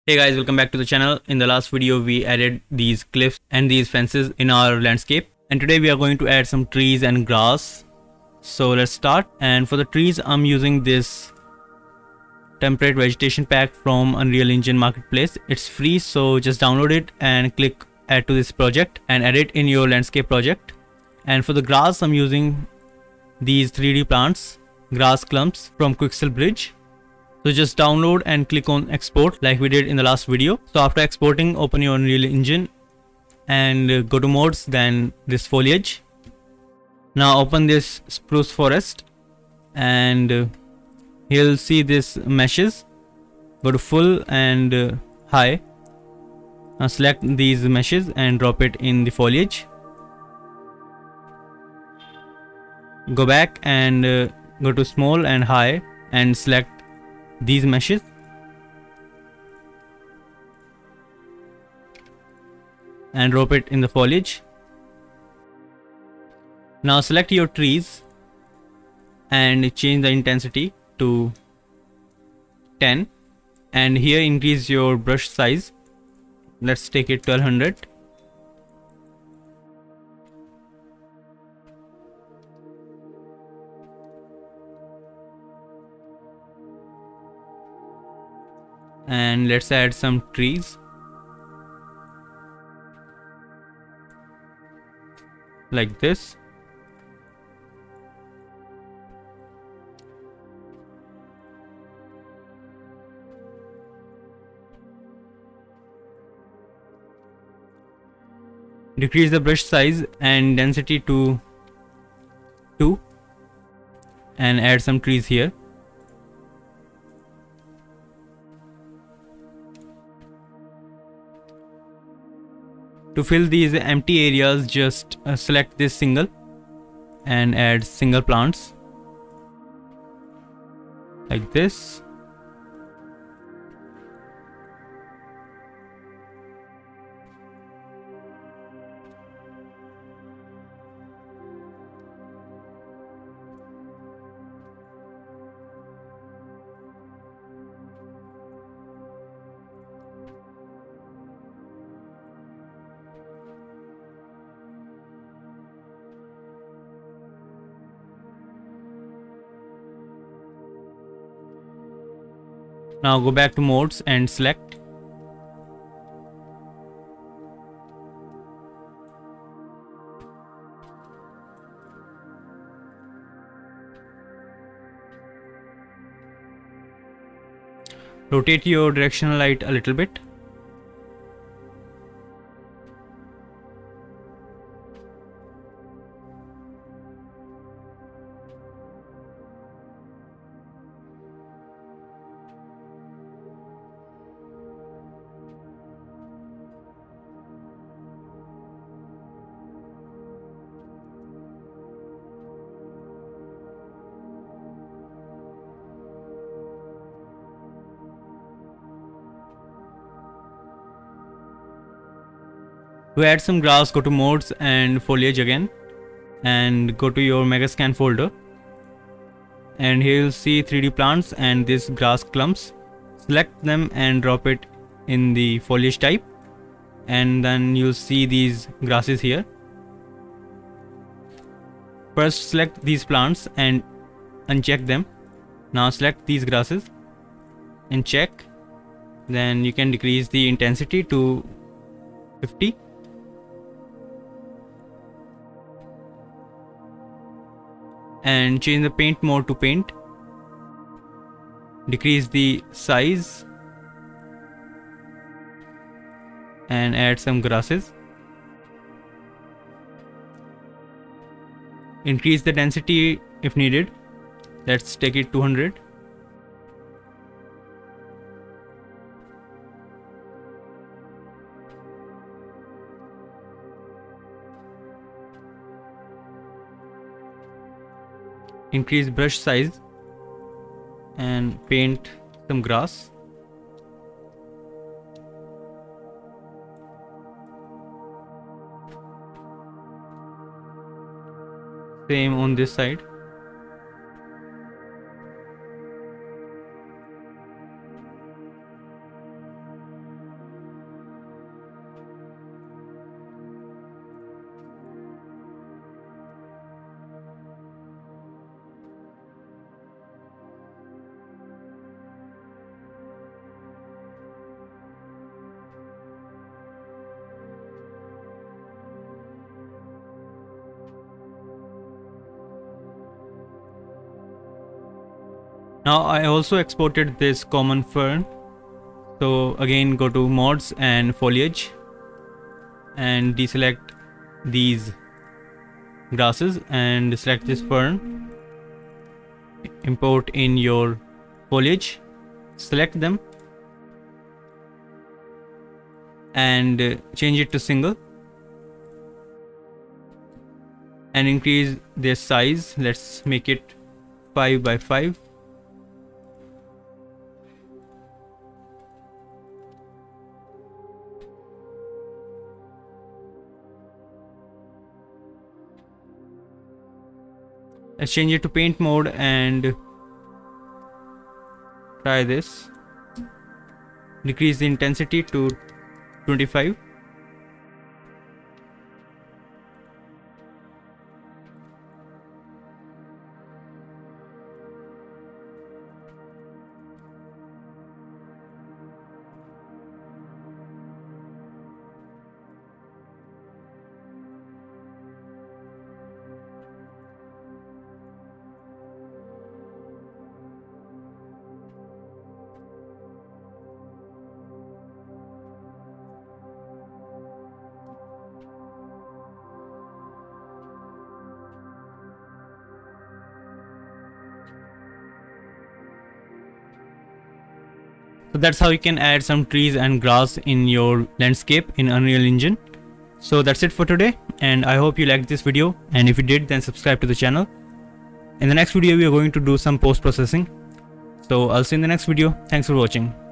Hey guys, welcome back to the channel. In the last video we added these cliffs and these fences in our landscape, and today we are going to add some trees and grass. So let's start. And for the trees I'm using this temperate vegetation pack from Unreal Engine Marketplace. It's free, so just download it and click add to this project and add it in your landscape project. And for the grass I'm using these 3D plants, grass clumps from Quixel Bridge. So just download and click on export like we did in the last video. So after exporting, open your Unreal Engine and go to modes, then this foliage. Now open this spruce forest and you'll see this meshes. Go to full and high. Now select these meshes and drop it in the foliage. Go back and go to small and high and select these meshes and drop it in the foliage. Now select your trees and change the intensity to 10, and here increase your brush size. Let's take it 1200. And let's add some trees like this. Decrease the brush size and density to 2 and add some trees here. To fill these empty areas, just select this single and add single plants like this. Now go back to modes and select. Rotate your directional light a little bit. To add some grass, go to modes and foliage again and go to your Megascan folder, and here you'll see 3D plants and this grass clumps. Select them and drop it in the foliage type, and then you'll see these grasses here. First select these plants and uncheck them. Now select these grasses and check. Then you can decrease the intensity to 50. And change the paint mode to paint. Decrease the size and add some grasses. Increase the density if needed. Let's take it 200. Increase brush size and paint some grass. Same on this side. Now I also exported this common fern. So again go to mods and foliage and deselect these grasses and select this fern. Import in your foliage, select them and change it to single and increase their size. Let's make it 5 by 5. Let's change it to paint mode and try this. Decrease the intensity to 25. So that's how you can add some trees and grass in your landscape in Unreal Engine. So that's it for today, and I hope you liked this video, and if you did, then subscribe to the channel. In the next video we are going to do some post processing. So I'll see you in the next video. Thanks for watching.